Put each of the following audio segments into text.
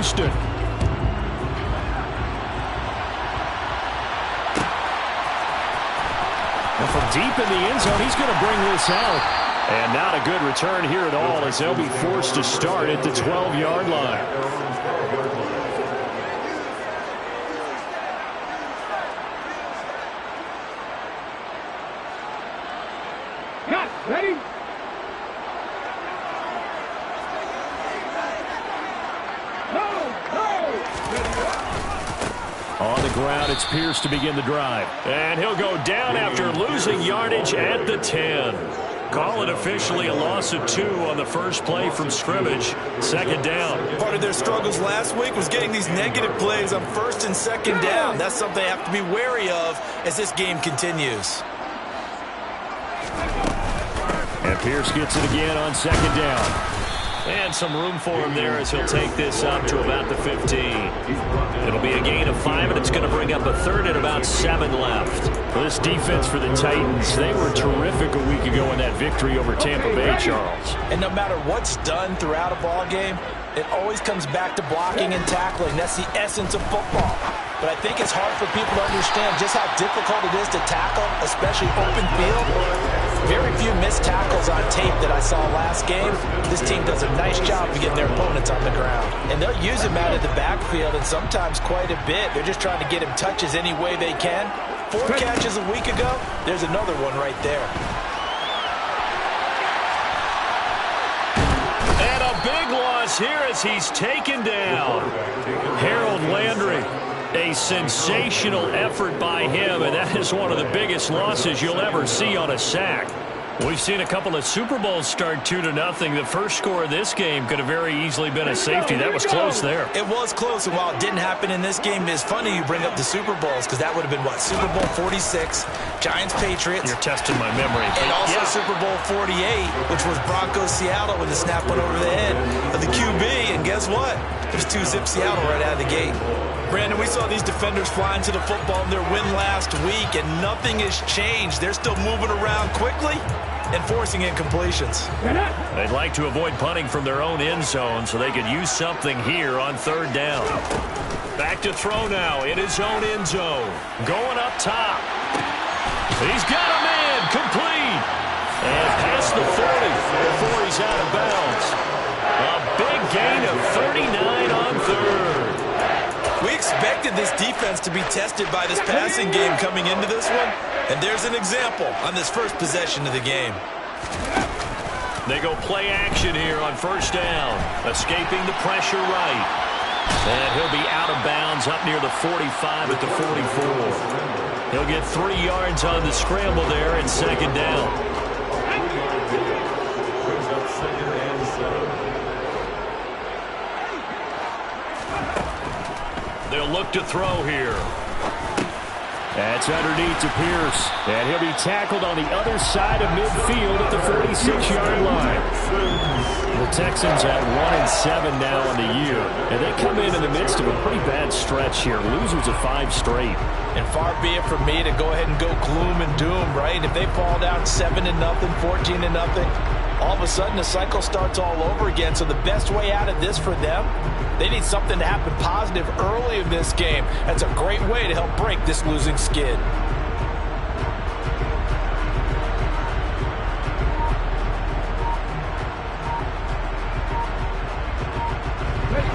Winston. And from deep in the end zone, he's going to bring this out. And not a good return here at all as they'll be forced to start at the 12-yard line. Ready? On the ground, it's Pierce to begin the drive. And he'll go down after losing yardage at the 10. Call it officially a loss of 2 on the first play from scrimmage. Second down. Part of their struggles last week was getting these negative plays on first and second down. That's something they have to be wary of as this game continues. And Pierce gets it again on second down. And some room for him there as he'll take this up to about the 15. It'll be a gain of 5, and it's going to bring up a third and about 7 left. Well, this defense for the Titans, they were terrific a week ago in that victory over Tampa Bay, Charles. And no matter what's done throughout a ball game, it always comes back to blocking and tackling. That's the essence of football. But I think it's hard for people to understand just how difficult it is to tackle, especially open field. Very few missed tackles on tape that I saw last game. This team does a nice job of getting their opponents on the ground. And they'll use him out of the backfield, and sometimes quite a bit. They're just trying to get him touches any way they can. 4 catches a week ago, there's another one right there. And a big loss here as he's taken down. Harold Landry. A sensational effort by him, and that is one of the biggest losses you'll ever see on a sack. We've seen a couple of Super Bowls start 2-0. The first score of this game could have very easily been a safety. That was close there. It was close, and while it didn't happen in this game, it's funny you bring up the Super Bowls because that would have been, what, Super Bowl 46, Giants-Patriots. You're testing my memory. And also Super Bowl 48, which was Broncos-Seattle when the snap went over the head of the QB, and guess what? It was 2-zip Seattle right out of the gate. Brandon, we saw these defenders flying to the football in their win last week, and nothing has changed. They're still moving around quickly and forcing incompletions. They'd like to avoid punting from their own end zone so they could use something here on third down. Back to throw now in his own end zone. Going up top. He's got a man complete. And past the 40 before he's out of bounds. A big gain of 39 on third. We expected this defense to be tested by this passing game coming into this one, and there's an example on this first possession of the game. They go play action here on first down, escaping the pressure right. And he'll be out of bounds up near the 45 at the 44. He'll get 3 yards on the scramble there and second down. They'll look to throw here. That's underneath to Pierce. And he'll be tackled on the other side of midfield at the 46-yard line. The Texans at 1-7 now on the year. And they come in the midst of a pretty bad stretch here. Losers of 5 straight. And far be it from me to go ahead and go gloom and doom, right? If they fall down 7-0, 14-0, all of a sudden the cycle starts all over again. So the best way out of this for them, they need something to happen positive early in this game. That's a great way to help break this losing skid.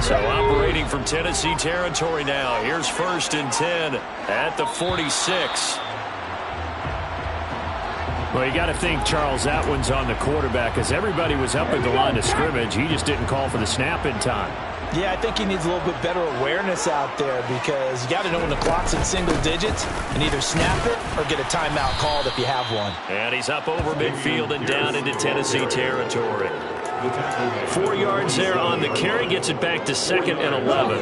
So operating from Tennessee territory now. Here's 1st and 10 at the 46. Well, you got to think, Charles, that one's on the quarterback as everybody was up at the line of scrimmage. He just didn't call for the snap in time. Yeah, I think he needs a little bit better awareness out there because you got to know when the clock's in single digits and either snap it or get a timeout called if you have one. And he's up over midfield and down into Tennessee territory. 4 yards there on the carry, gets it back to 2nd and 11.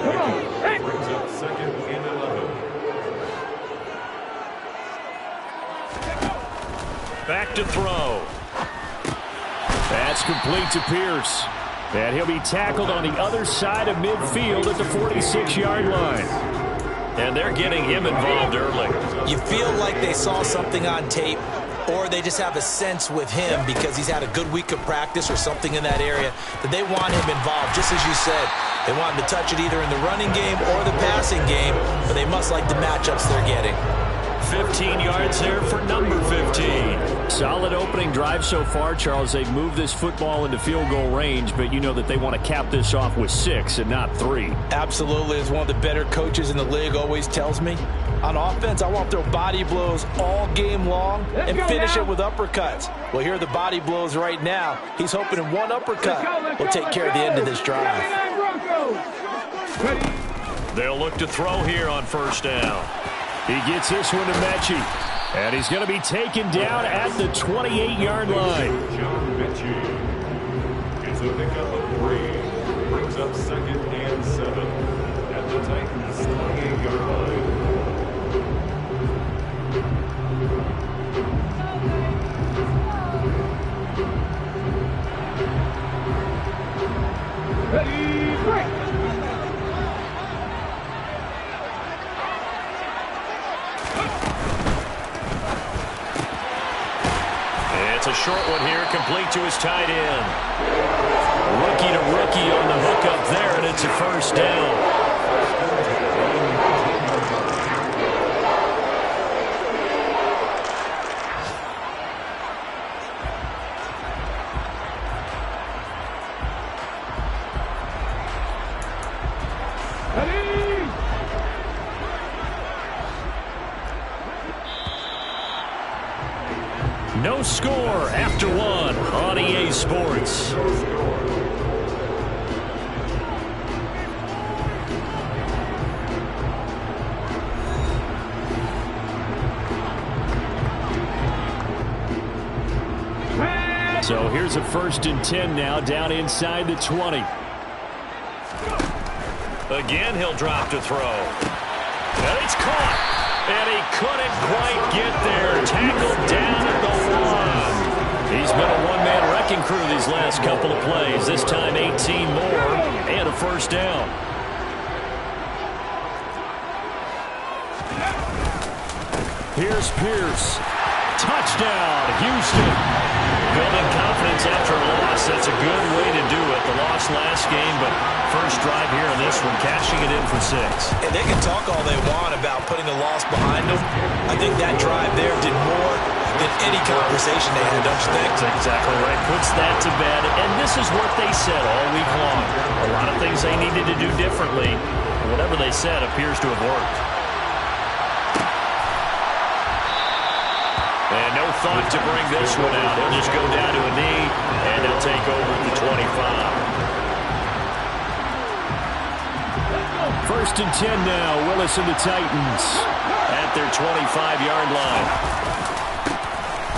Back to throw. That's complete to Pierce. And he'll be tackled on the other side of midfield at the 46-yard line. And they're getting him involved early. You feel like they saw something on tape Or they just have a sense with him because he's had a good week of practice or something in that area that they want him involved, just as you said. They want him to touch it either in the running game or the passing game, but they must like the matchups they're getting. 15 yards there for number 15. Solid opening drive so far, Charles. They've moved this football into field goal range, but you know that they want to cap this off with 6 and not 3. Absolutely. As one of the better coaches in the league always tells me, on offense, I want to throw body blows all game long and finish it with uppercuts. Well, here are the body blows right now. He's hoping in one uppercut will take care of the end of this drive. They'll look to throw here on first down. He gets this one to Mechie. And he's going to be taken down at the 28-yard line. John Mechie gets a pickup of 3. Brings up 2nd and 7 at the Titans' 28-yard line. Ready, break. It's a short one here, complete to his tight end. Rookie to rookie on the hook up there, and it's a first down. No score after 1 on EA Sports. So here's a 1st and 10 now, down inside the 20. Again, he'll drop to throw. And it's caught. And he couldn't quite get there. Tackled down at the 1. He's been a one-man wrecking crew these last couple of plays. This time 18 more and a first down. Here's Pierce. Touchdown, Houston. Building confidence after a loss. That's a good way to do it. The loss last game, but first drive here in this one, cashing it in for 6. And they can talk all they want about putting a loss behind them. I think that drive there did more than any conversation they had, don't you think? That's exactly right. Puts that to bed. And this is what they said all week long. A lot of things they needed to do differently. Whatever they said appears to have worked. And no thought to bring this one out. He'll just go down to a knee, and he'll take over at the 25. 1st and 10 now. Willis and the Titans at their 25-yard line.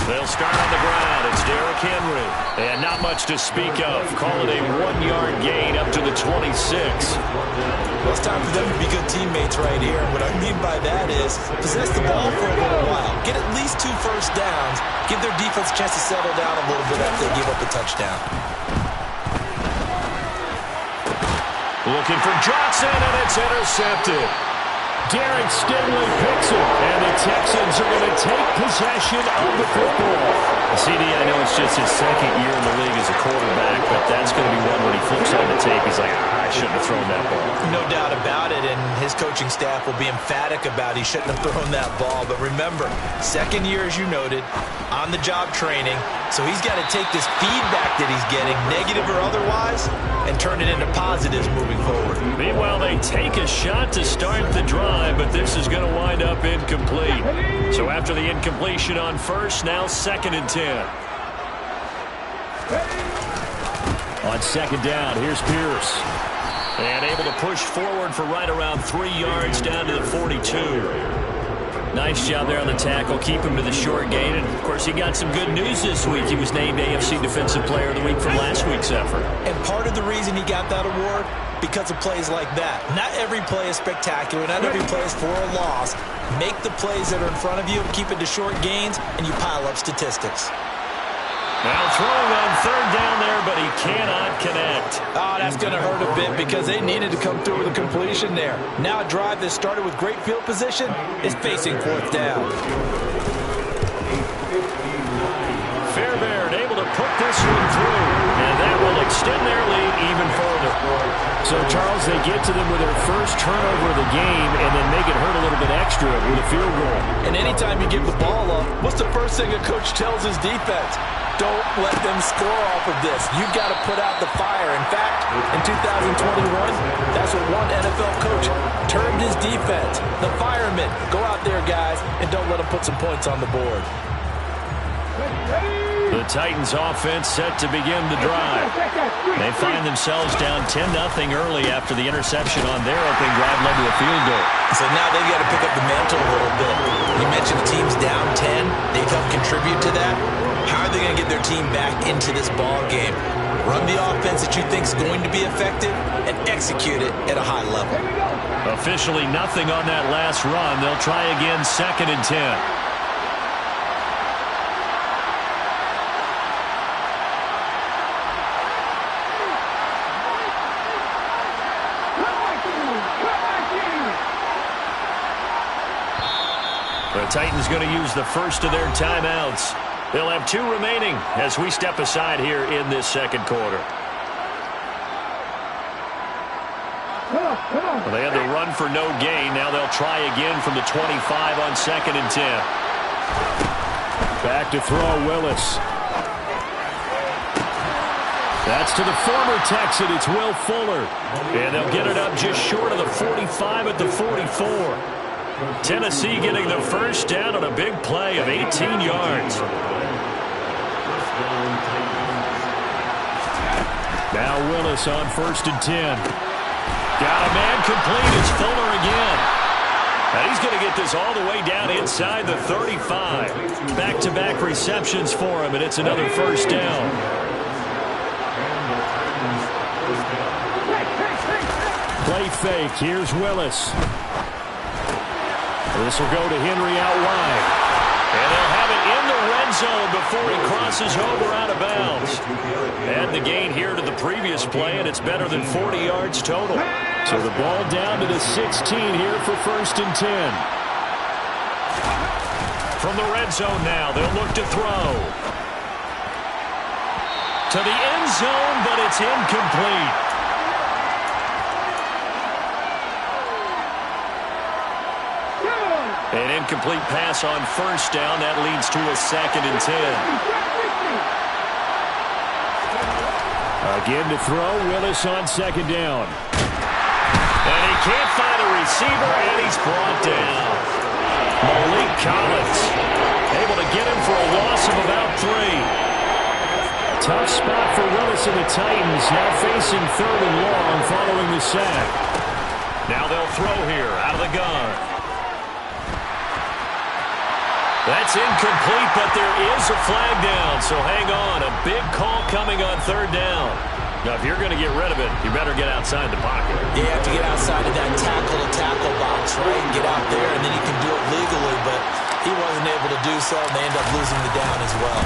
They'll start on the ground. It's Derrick Henry. And not much to speak of. Call it a 1-yard gain up to the 26. Well, it's time for them to be good teammates right here. What I mean by that is possess the ball for a little while. Get at least 2 first downs. Give their defense a chance to settle down a little bit after they give up a touchdown. Looking for Johnson, and it's intercepted. Derek Stingley picks it, and the Texans are going to take possession of the football. CD, I know it's just his 2nd year in the league as a quarterback, but that's going to be one when he flips on the tape. He's like, I shouldn't have thrown that ball. No doubt about it, and his coaching staff will be emphatic about he shouldn't have thrown that ball. But remember, 2nd year, as you noted, on-the-job training, so he's got to take this feedback that he's getting, negative or otherwise, and turn it into positives moving forward. Meanwhile, they take a shot to start the drive, but this is going to wind up incomplete. So after the incompletion on first, now 2nd and 10. On 2nd down, here's Pierce. And able to push forward for right around 3 yards down to the 42. Nice job there on the tackle. Keep him to the short gain. And, of course, he got some good news this week. He was named AFC Defensive Player of the Week from last week's effort. And part of the reason he got that award, because of plays like that. Not every play is spectacular. Not every play is for a loss. Make the plays that are in front of you, keep it to short gains, and you pile up statistics. Now throwing on 3rd down there, but he cannot connect. Oh, that's going to hurt a bit because they needed to come through with a completion there. Now a drive that started with great field position is facing 4th down. this one through, and that will extend their lead even further. So, Charles, they get to them with their first turnover of the game and then make it hurt a little bit extra with a field goal. And anytime you give the ball up, what's the first thing a coach tells his defense? Don't let them score off of this. You've got to put out the fire. In fact, in 2021, that's what one NFL coach termed his defense. The firemen. Go out there, guys, and don't let them put some points on the board. The Titans offense set to begin the drive. They find themselves down 10-0 early after the interception on their opening drive led to a field goal. So now they've got to pick up the mantle a little bit. You mentioned the team's down 10. They've helped contribute to that. How are they going to get their team back into this ball game? Run the offense that you think is going to be effective and execute it at a high level. Officially nothing on that last run. They'll try again 2nd and 10. The Titans going to use the first of their timeouts. They'll have 2 remaining as we step aside here in this second quarter. Well, they had the run for no gain. Now they'll try again from the 25 on 2nd and 10. Back to throw, Willis. That's to the former Texan. It's Will Fuller. And they'll get it up just short of the 45 at the 44. Tennessee getting the first down on a big play of 18 yards. Now Willis on 1st and 10. Got a man complete. It's Fuller again. And he's going to get this all the way down inside the 35. Back-to-back receptions for him, and it's another first down. Play fake. Here's Willis. This will go to Henry out wide. And they'll have it in the red zone before he crosses over out of bounds. Add the gain here to the previous play, and it's better than 40 yards total. So the ball down to the 16 here for 1st and 10. From the red zone now, they'll look to throw. To the end zone, but it's incomplete. An incomplete pass on 1st down. That leads to a 2nd and 10. Again to throw. Willis on 2nd down. And he can't find a receiver, and he's brought down. Malik Collins able to get him for a loss of about 3. Tough spot for Willis and the Titans, now facing 3rd and long following the sack. Now they'll throw here out of the gun. That's incomplete, but there is a flag down, so hang on. A big call coming on 3rd down. Now, if you're going to get rid of it, you better get outside the pocket. You have to get outside of that tackle-to-tackle box, right? Get out there, and then you can do it legally, but he wasn't able to do so, and they end up losing the down as well.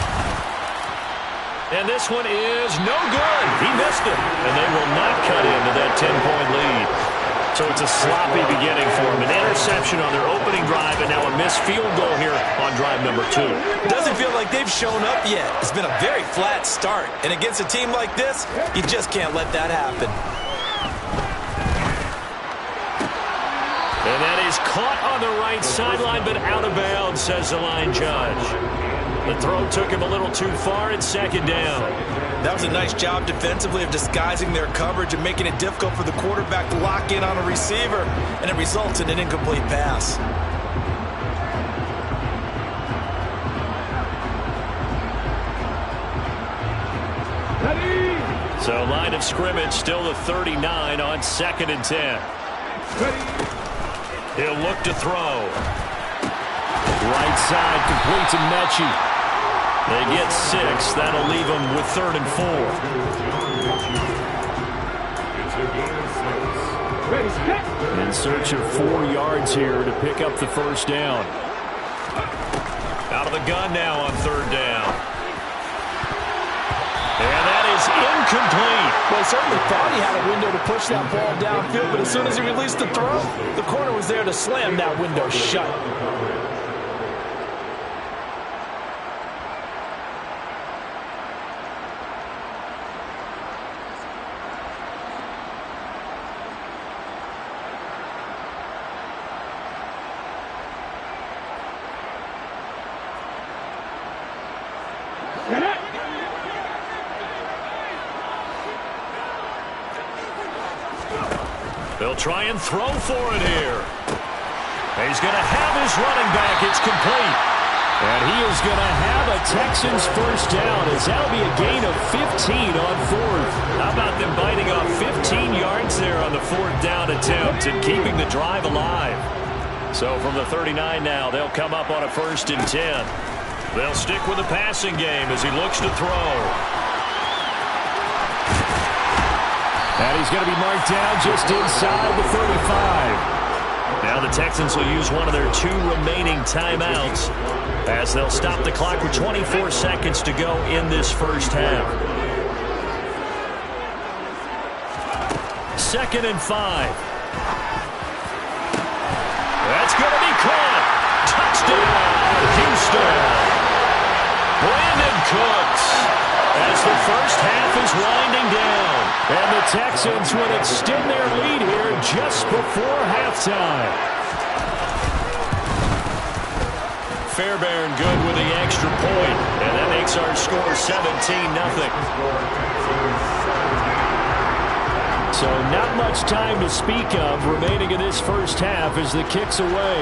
And this one is no good. He missed it, and they will not cut into that 10-point lead. So it's a sloppy beginning for them. An interception on their opening drive, and now a missed field goal here on drive number 2. Doesn't feel like they've shown up yet. It's been a very flat start. And against a team like this, you just can't let that happen. And that is caught on the right sideline, but out of bounds, says the line judge. The throw took him a little too far at 2nd down. That was a nice job defensively of disguising their coverage and making it difficult for the quarterback to lock in on a receiver, and it results in an incomplete pass. So line of scrimmage still the 39 on 2nd and 10. He'll look to throw. Right side complete to Mechie. They get 6. That'll leave them with 3rd and 4. In search of 4 yards here to pick up the first down. Out of the gun now on 3rd down. And that is incomplete. Well, he certainly thought he had a window to push that ball downfield, but as soon as he released the throw, the corner was there to slam that window shut. They'll try and throw for it here. He's going to have his running back. It's complete. And he is going to have a Texans first down, as that'll be a gain of 15 on fourth. How about them biting off 15 yards there on the fourth down attempt and keeping the drive alive? So from the 39 now, they'll come up on a 1st and 10. They'll stick with the passing game as he looks to throw. And he's going to be marked down just inside the 35. Now the Texans will use one of their 2 remaining timeouts as they'll stop the clock with 24 seconds to go in this first half. 2nd and 5. That's going to be caught. Touchdown, Houston. Brandon Cooks as the first half is winding down. And the Texans will extend their lead here just before halftime. Fairbairn good with the extra point, and that makes our score 17-0. So not much time to speak of remaining in this first half as the kick's away.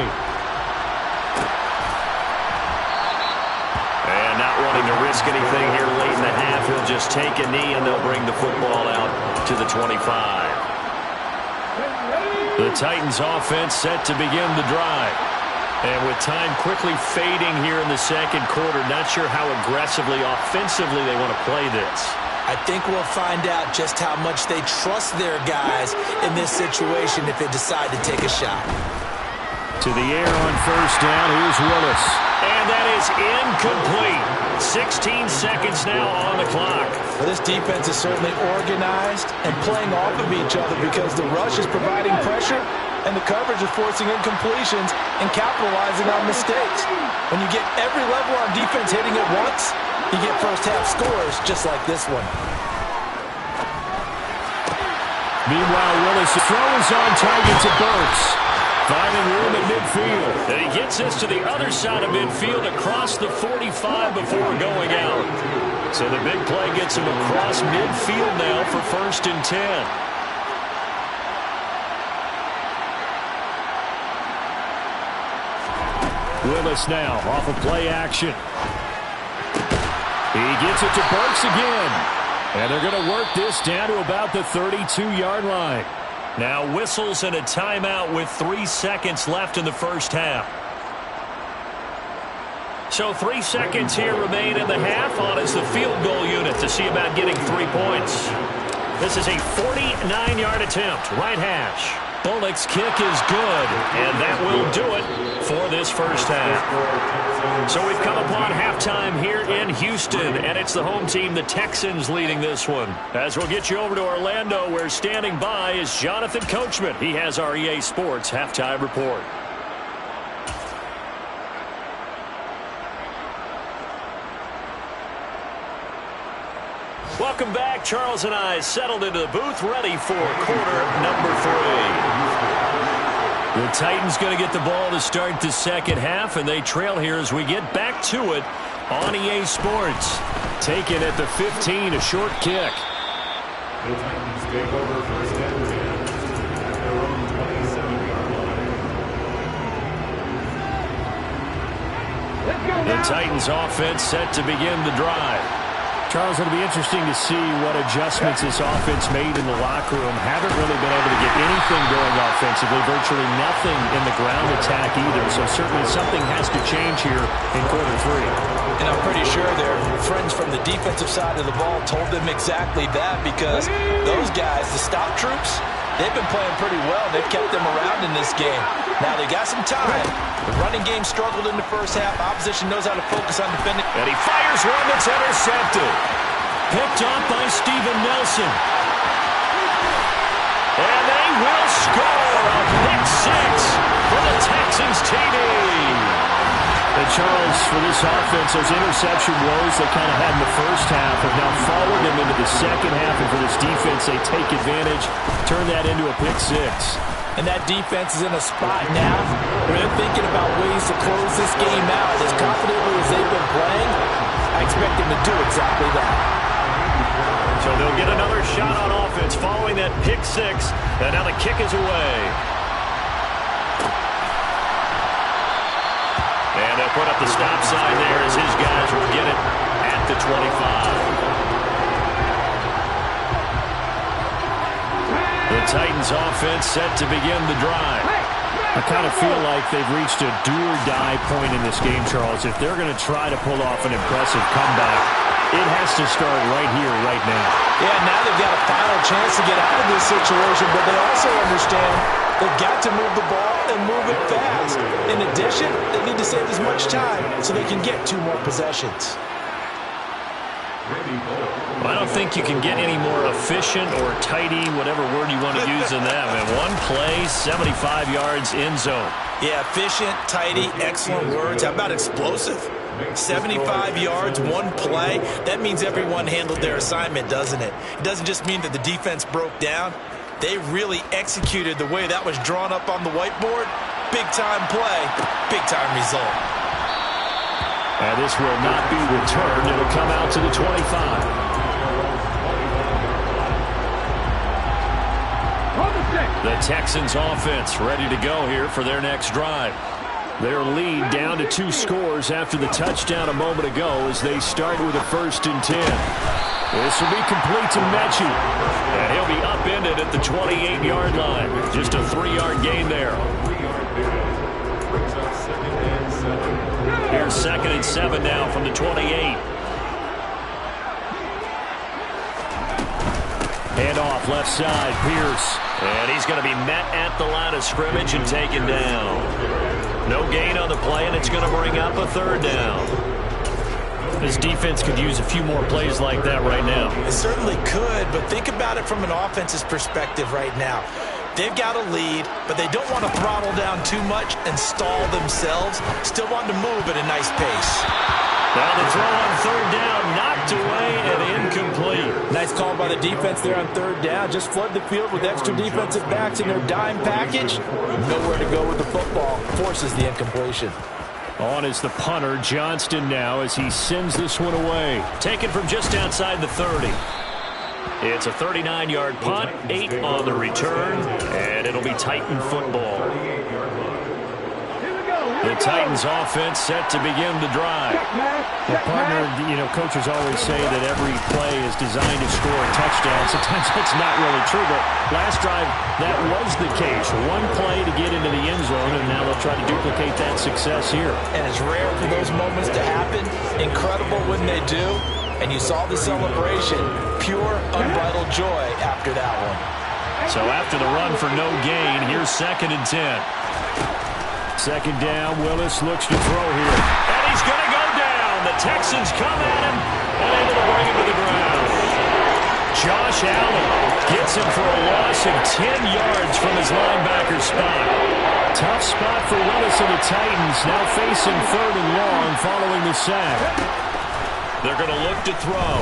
And not wanting to risk anything here late in the half, he'll just take a knee and they'll bring the football out to the 25. The Titans offense set to begin the drive. And with time quickly fading here in the second quarter, not sure how aggressively, offensively they want to play this. I think we'll find out just how much they trust their guys in this situation if they decide to take a shot. To the air on first down, here's Willis. And that is incomplete. 16 seconds now on the clock. Well, this defense is certainly organized and playing off of each other because the rush is providing pressure and the coverage is forcing incompletions and capitalizing on mistakes. When you get every level on defense hitting at once, you get first half scores just like this one. Meanwhile, Willis throws on target to Burks. Finding room at midfield. And he gets this to the other side of midfield across the 45 before going out. So the big play gets him across midfield now for 1st and 10. Willis now off of play action. He gets it to Burks again. And they're going to work this down to about the 32-yard line. Now whistles and a timeout with 3 seconds left in the first half. So 3 seconds here remain in the half. On is the field goal unit to see about getting 3 points. This is a 49-yard attempt. Right hash. Bullock's kick is good, and that will do it for this first half. So we've come upon halftime here in Houston, and it's the home team, the Texans, leading this one. As we'll get you over to Orlando, where standing by is Jonathan Coachman. He has our EA Sports halftime report. Welcome back. Charles and I settled into the booth, ready for quarter number 3. The Titans going to get the ball to start the second half, and they trail here as we get back to it on EA Sports. Taken at the 15, a short kick. The Titans take over 1st and 10 at their own 27-yard line. The Titans offense set to begin the drive. Charles, it'll be interesting to see what adjustments this offense made in the locker room. Haven't really been able to get anything going offensively, virtually nothing in the ground attack either. So certainly something has to change here in quarter 3. And I'm pretty sure their friends from the defensive side of the ball told them exactly that, because those guys, the stop troops, they've been playing pretty well. They've kept them around in this game. Now they got some time. The running game struggled in the first half. Opposition knows how to focus on defending. And he fires one that's intercepted. Picked off by Steven Nelson. And they will score a pick 6 for the Texans TD. And Charles, for this offense, those interception woes they kind of had in the first half have now followed them into the second half. And for this defense, they take advantage, turn that into a pick 6. And that defense is in a spot now where they're thinking about ways to close this game out. As confidently as they've been playing, I expect them to do exactly that. So they'll get another shot on offense following that pick six. And now the kick is away. And they'll put up the stop sign there as his guys will get it at the 25. The Titans offense set to begin the drive. I kind of feel like they've reached a do-or-die point in this game, Charles. If they're going to try to pull off an impressive comeback, it has to start right here, right now. Yeah, now they've got a final chance to get out of this situation, but they also understand they've got to move the ball and move it fast. In addition, they need to save as much time so they can get 2 more possessions. Well, I don't think you can get any more efficient or tidy, whatever word you want to use in that. And one play, 75 yards in zone. Yeah, efficient, tidy, excellent words. How about explosive? 75 yards, one play. That means everyone handled their assignment, doesn't it? It doesn't just mean that the defense broke down. They really executed the way that was drawn up on the whiteboard. Big-time play, big-time result. And this will not be returned. It'll come out to the 25. The Texans offense ready to go here for their next drive. Their lead down to 2 scores after the touchdown a moment ago as they start with a 1st and 10. This will be complete to Mechie. And he'll be upended at the 28-yard line. Just a 3-yard gain there. Here's 2nd and 7 now from the 28. Handoff left side, Pierce. And he's going to be met at the line of scrimmage and taken down. No gain on the play, and it's going to bring up a 3rd down. This defense could use a few more plays like that right now. It certainly could, but think about it from an offense's perspective right now. They've got a lead, but they don't want to throttle down too much and stall themselves. Still want to move at a nice pace. Now the throw on 3rd down, knocked away and incomplete. Nice call by the defense there on 3rd down. Just flood the field with extra defensive backs in their dime package. Nowhere to go with the football. Forces the incompletion. On is the punter, Johnston, now as he sends this one away. Taken from just outside the 30. It's a 39-yard punt, 8 on the return, and it'll be Titan football. The Titans offense set to begin the drive. Well, partner, coaches always say that every play is designed to score a touchdown. Sometimes that's not really true, but last drive, that was the case. One play to get into the end zone, and now they'll try to duplicate that success here. And it's rare for those moments to happen. Incredible when they do. And you saw the celebration. Pure, unbridled joy after that one. So after the run for no gain, here's 2nd and 10. 2nd down, Willis looks to throw here. And he's going to go down. The Texans come at him and able to bring him to the ground. Josh Allen gets him for a loss of 10 yards from his linebacker spot. Tough spot for Willis and the Titans, now facing 3rd and long following the sack. They're going to look to throw.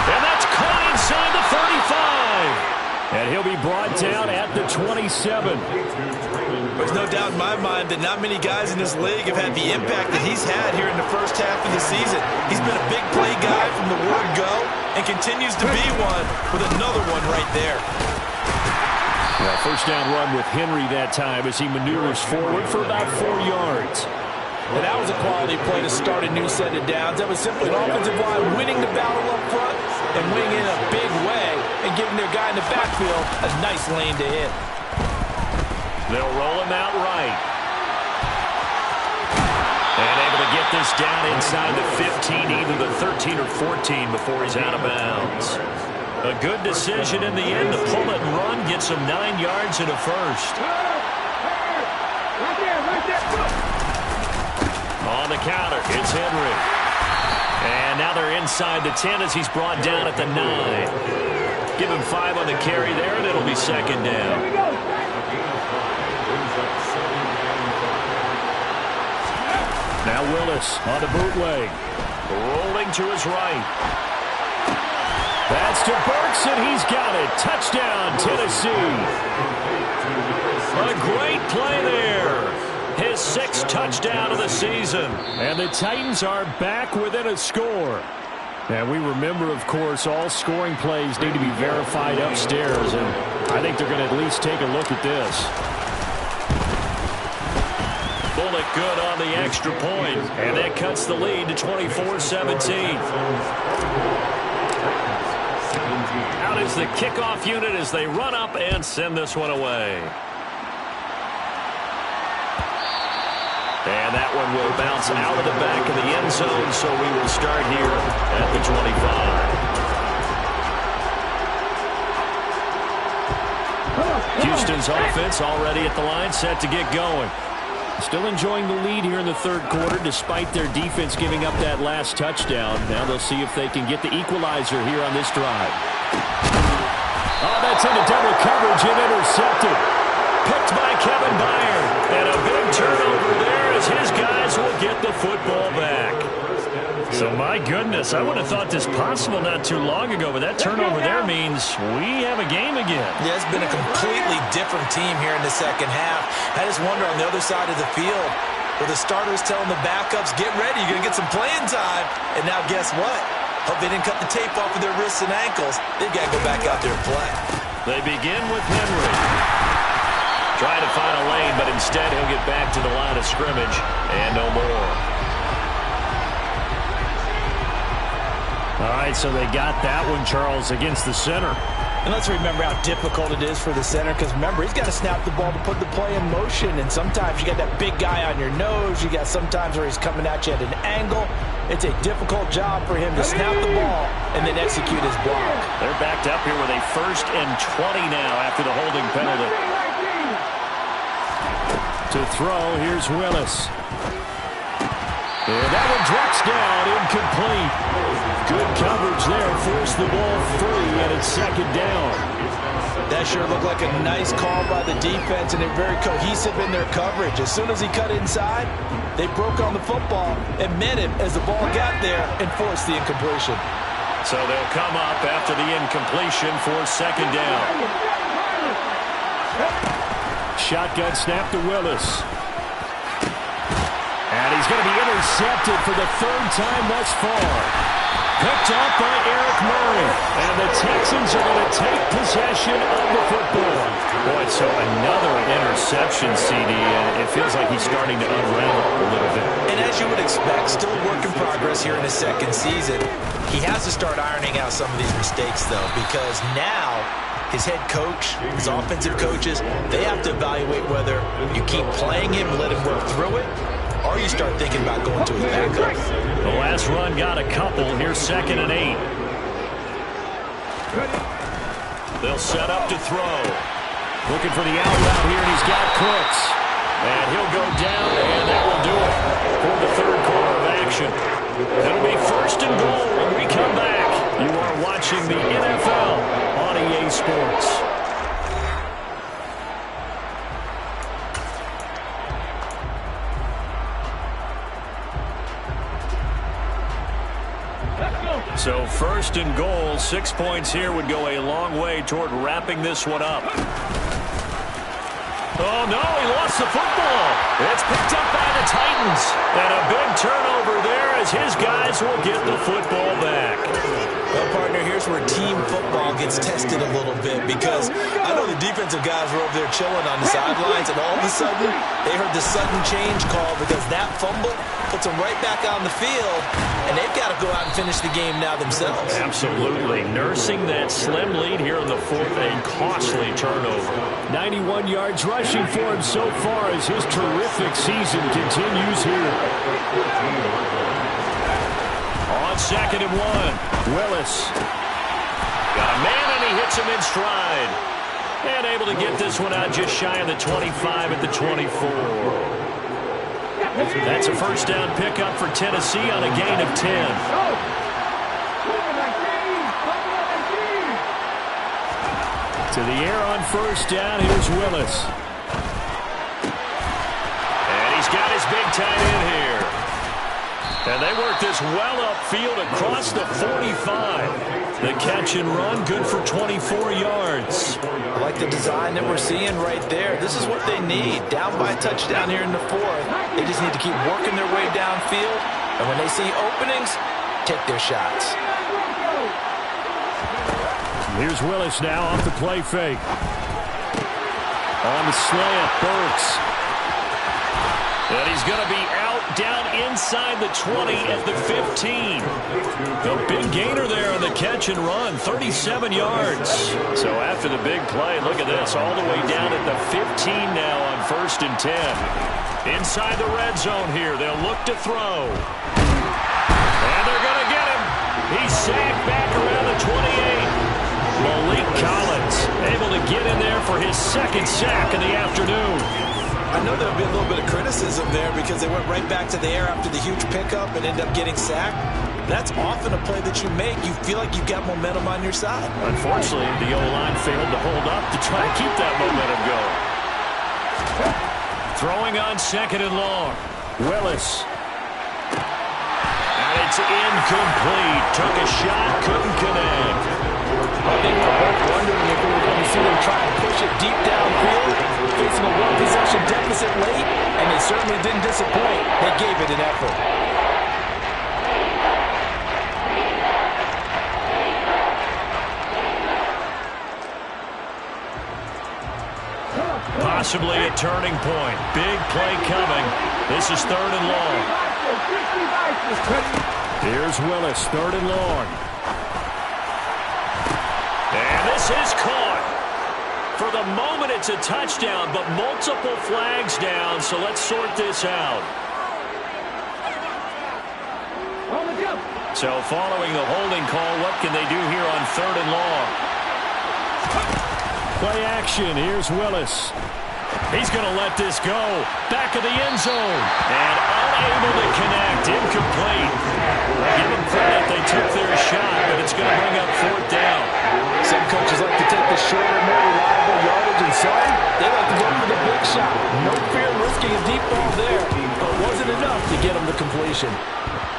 And that's caught inside the 35. And he'll be brought down at the 27. There's no doubt in my mind that not many guys in this league have had the impact that he's had here in the first half of the season. He's been a big play guy from the word go and continues to be one with another one right there. Well, 1st down run with Henry that time as he maneuvers forward for about 4 yards. And that was a quality play to start a new set of downs. That was simply an offensive line winning the battle up front and winning in a big way and giving their guy in the backfield a nice lane to hit. They'll roll him out right. And able to get this down inside the 15, either the 13 or 14 before he's out of bounds. A good decision in the end to pull it and run, get some 9 yards and a 1st. On the counter, it's Henry. And now they're inside the 10 as he's brought down at the 9. Give him 5 on the carry there, and it'll be 2nd down. Now Willis on the bootleg. Rolling to his right. That's to Burks, and he's got it. Touchdown, Tennessee. A great play there. His 6th touchdown of the season. And the Titans are back within a score. And we remember, of course, all scoring plays need to be verified upstairs, and I think they're going to at least take a look at this. Bullock good on the extra point, and that cuts the lead to 24-17. Out is the kickoff unit as they run up and send this one away. And that one will bounce out of the back of the end zone, so we will start here at the 25. Houston's offense already at the line, set to get going. Still enjoying the lead here in the third quarter, despite their defense giving up that last touchdown. Now they'll see if they can get the equalizer here on this drive. Oh, that's into double coverage and intercepted. Picked by Kevin Byard. And a big turnover there as his guys will get the football back. So, my goodness, I would have thought this possible not too long ago, but that turnover there means we have a game again. Yeah, it's been a completely different team here in the second half. I just wonder on the other side of the field, where the starters telling the backups, get ready, you're going to get some playing time. And now guess what? Hope they didn't cut the tape off of their wrists and ankles. They've got to go back out there and play. They begin with Henry. Trying to find a lane, but instead he'll get back to the line of scrimmage and no more. All right, so they got that one, Charles, against the center. And let's remember how difficult it is for the center, because remember, he's got to snap the ball to put the play in motion, and sometimes you got that big guy on your nose. You got sometimes where he's coming at you at an angle. It's a difficult job for him to snap the ball and then execute his block. They're backed up here with a 1st and 20 now after the holding penalty. To throw, here's Willis. And that one drops down, incomplete. Good coverage there, forced the ball free, and it's 2nd down. That sure looked like a nice call by the defense, and they're very cohesive in their coverage. As soon as he cut inside, they broke on the football and met him as the ball got there and forced the incompletion. So they'll come up after the incompletion for 2nd down. Shotgun snap to Willis. And he's going to be intercepted for the 3rd time thus far. Picked off by Eric Murray. And the Texans are going to take possession of the football. Boy, so another interception, CD, and it feels like he's starting to unravel a little bit. And as you would expect, still a work in progress here in his 2nd season. He has to start ironing out some of these mistakes, though, because now his head coach, his offensive coaches, they have to evaluate whether you keep playing him and let him work through it, or you start thinking about going to his backup. The last run got a couple. Here's 2nd and 8. They'll set up to throw. Looking for the out route here, and he's got Cooks. And he'll go down, and that will do it for the 3rd quarter of action. It'll be 1st and goal when we come back. You are watching the NFL on EA Sports. So 1st and goal, 6 points here would go a long way toward wrapping this one up. Oh, no, he lost the football. It's picked up by the Titans. And a big turnover there as his guys will get the football back. Well, partner, here's where team football gets tested a little bit, because I know the defensive guys were over there chilling on the sidelines, and all of a sudden they heard the sudden change call because that fumble puts them right back on the field, and they've got to go out and finish the game now themselves. Absolutely. Nursing that slim lead here in the 4th, a costly turnover. 91 yards rushing for him so far as his terrific season continues here. On 2nd and 1, Willis. Got a man, and he hits him in stride. And able to get this one out just shy of the 25 at the 24. That's a 1st down pickup for Tennessee on a gain of 10. To the air on 1st down, here's Willis. And he's got his big tight end here. And they work this well upfield across the 45. The catch and run, good for 24 yards. I like the design that we're seeing right there. This is what they need. Down by a touchdown here in the 4th. They just need to keep working their way downfield. And when they see openings, take their shots. Here's Willis now off the play fake. On the slant, Burks. And he's going to be out down inside the 20 at the 15. A big gainer there on the catch and run, 37 yards. So after the big play, look at this, all the way down at the 15 now on 1st and 10. Inside the red zone here, they'll look to throw. And they're going to get him. He's sacked back around the 28. Malik Collins able to get in there for his 2nd sack of the afternoon. I know there'll be a little bit of criticism there because they went right back to the air after the huge pickup and end up getting sacked. That's often a play that you make. You feel like you've got momentum on your side. Unfortunately, the O-line failed to hold up to try to keep that momentum going. Throwing on 2nd and long. Willis. And it's incomplete. Took a shot, couldn't connect. I think we're both wondering if we were going to see them try and push it deep downfield, facing a one-possession deficit late, and they certainly didn't disappoint. They gave it an effort. Possibly a turning point. Big play coming. This is 3rd and long. Here's Willis, 3rd and long. And this is caught. For the moment, it's a touchdown, but multiple flags down, so let's sort this out. So following the holding call, what can they do here on 3rd and long? Play action. Here's Willis. He's going to let this go. Back of the end zone. And unable to connect. Incomplete. Give them credit. They took their shot, but it's going to bring up 4th down. Some coaches like to take the shorter, more reliable yardage, and some, they like to go for the big shot. No fear risking a deep ball there, but wasn't enough to get them to completion.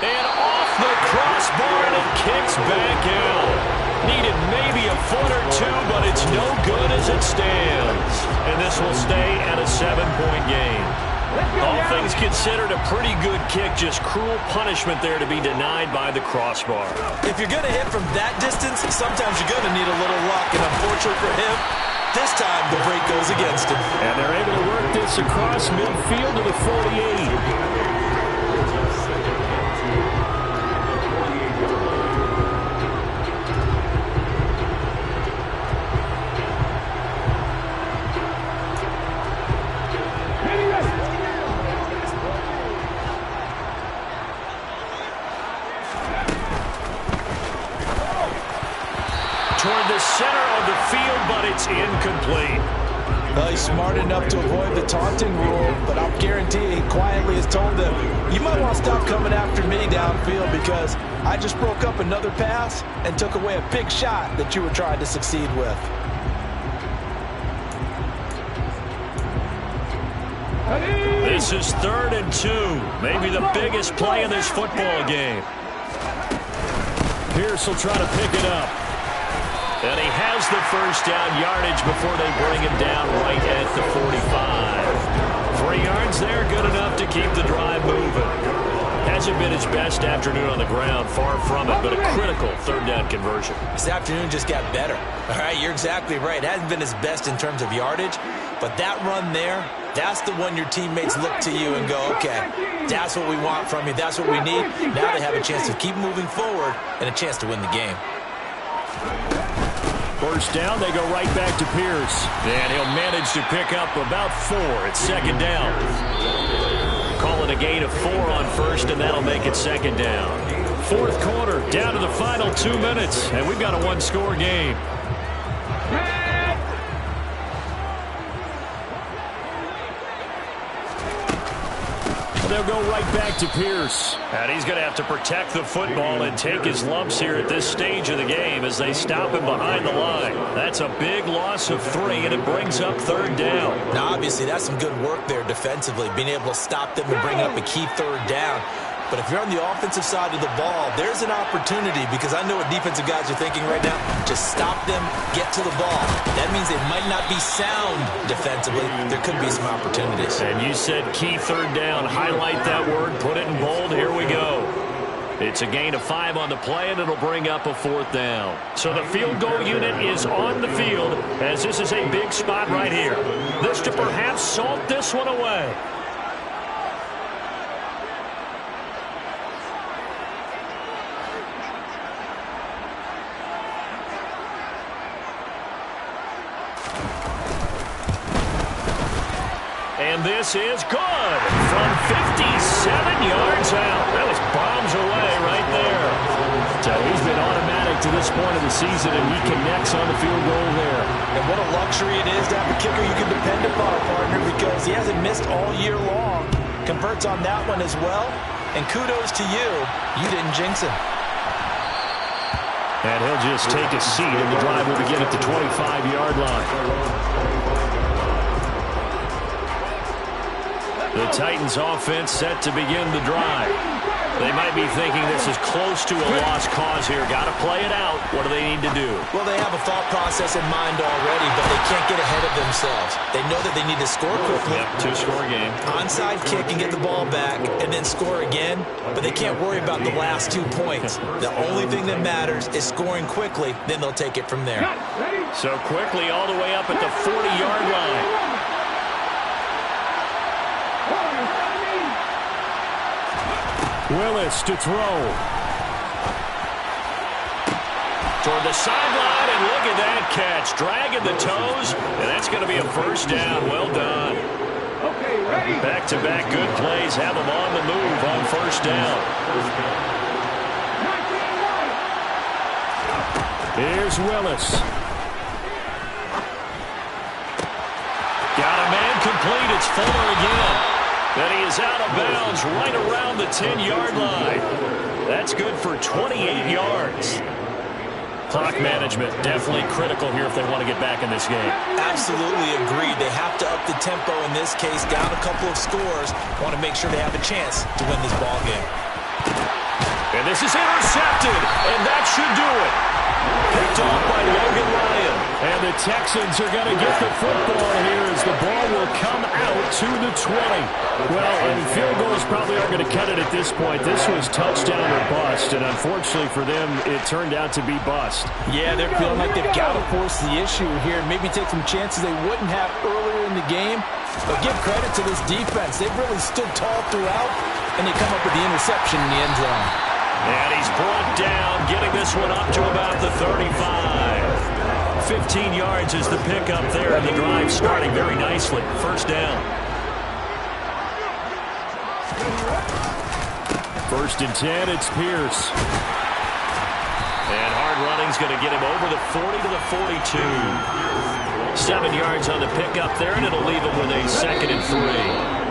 And off the crossbar, and it kicks back out. Needed maybe a foot or two, but it's no good as it stands. And this will stay at a 7-point game. All things considered, a pretty good kick. Just cruel punishment there to be denied by the crossbar. If you're going to hit from that distance, sometimes you're going to need a little luck. And unfortunately for him, this time the break goes against him. And they're able to work this across midfield to the 48. Toward the center of the field, but it's incomplete. Well, he's smart enough to avoid the taunting rule, but I'll guarantee he quietly has told them, you might want to stop coming after me downfield because I just broke up another pass and took away a big shot that you were trying to succeed with. This is 3rd and 2. Maybe the biggest play in this football game. Pierce will try to pick it up. And he has the 1st down yardage before they bring him down right at the 45. 3 yards there, good enough to keep the drive moving. Hasn't been his best afternoon on the ground, far from it, but a critical 3rd down conversion. This afternoon just got better. All right, you're exactly right. It hasn't been his best in terms of yardage, but that run there, that's the one your teammates look to you and go, okay, that's what we want from you. That's what we need. Now they have a chance to keep moving forward and a chance to win the game. 1st down, they go right back to Pierce. And he'll manage to pick up about 4 at 2nd down. Call it a gain of 4 on 1st, and that'll make it 2nd down. 4th quarter, down to the final 2 minutes, and we've got a 1-score game. They'll go right back to Pierce. And he's going to have to protect the football and take his lumps here at this stage of the game as they stop him behind the line. That's a big loss of 3, and it brings up 3rd down. Now, obviously, that's some good work there defensively, being able to stop them and bring up a key 3rd down. But if you're on the offensive side of the ball, there's an opportunity because I know what defensive guys are thinking right now. Just stop them, get to the ball. That means they might not be sound defensively. There could be some opportunities. And you said key 3rd down. Highlight that word, put it in bold. Here we go. It's a gain of 5 on the play, and it'll bring up a 4th down. So the field goal unit is on the field, as this is a big spot right here. This to perhaps salt this one away. And this is good from 57 yards out. That was bombs away right there. So he's been automatic to this point of the season, and he connects on the field goal there. And what a luxury it is to have a kicker you can depend upon, partner, because he hasn't missed all year long. Converts on that one as well. And kudos to you. You didn't jinx him. And he'll just take a seat, and the drive will begin at the 25-yard line. The Titans offense set to begin the drive. They might be thinking this is close to a lost cause here. Got to play it out. What do they need to do? Well, they have a thought process in mind already, but they can't get ahead of themselves. They know that they need to score quickly. Yep, 2-score game. Onside kick and get the ball back and then score again, but they can't worry about the last 2 points. The only thing that matters is scoring quickly, then they'll take it from there. So quickly all the way up at the 40-yard line. Willis to throw. Toward the sideline, and look at that catch. Dragging the toes, and that's going to be a 1st down. Well done. Back-to-back good plays have them on the move on 1st down. Here's Willis. Got a man complete. It's Fuller again. And he is out of bounds right around the 10-yard line. That's good for 28 yards. Clock management definitely critical here if they want to get back in this game. Absolutely agreed. They have to up the tempo in this case, down a couple of scores. Want to make sure they have a chance to win this ball game. And this is intercepted, and that should do it. Picked off by Logan Ryan. And the Texans are going to get the football here as the ball will come out to the 20. Well, and field goals probably aren't going to cut it at this point. This was touchdown or bust, and unfortunately for them, it turned out to be bust. Yeah, they're feeling like they've got to force the issue here and maybe take some chances they wouldn't have earlier in the game. But give credit to this defense. They've really stood tall throughout, and they come up with the interception in the end zone. And he's brought down, getting this one up to about the 35. 15 yards is the pickup there, and the drive starting very nicely. 1st down. 1st and 10, it's Pierce. And hard running's going to get him over the 40 to the 42. 7 yards on the pickup there, and it'll leave him with a 2nd and 3.